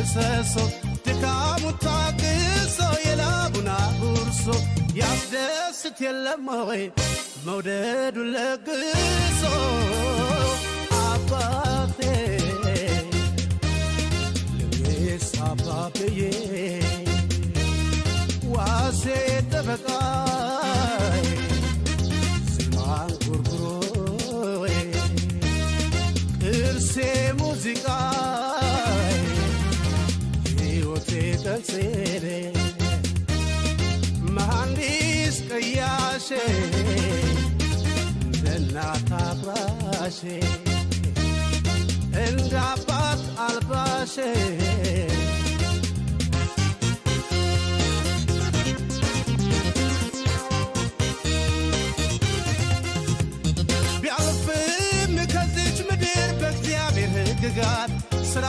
ምሰሶ ድካሙ ታግሶ የላቡና ጉርሶ ያስደስት የለም ወይ መውደዱ ለግሶ አባቴ ልቤስ አባብዬ ዋሴ ጠበቃዬ ዜማን ጉርጉሮዬ ቅርሴ ሙዚቃዬ ሕይወቴ ቀንሴሬ መሐንዲስ ቀያሼ እንደ እናት አፍራሼ እንደ አባት አልባሼ ቢያልፍም ከዚች ምድር በእግዚአብሔር ሕግጋት ሥራ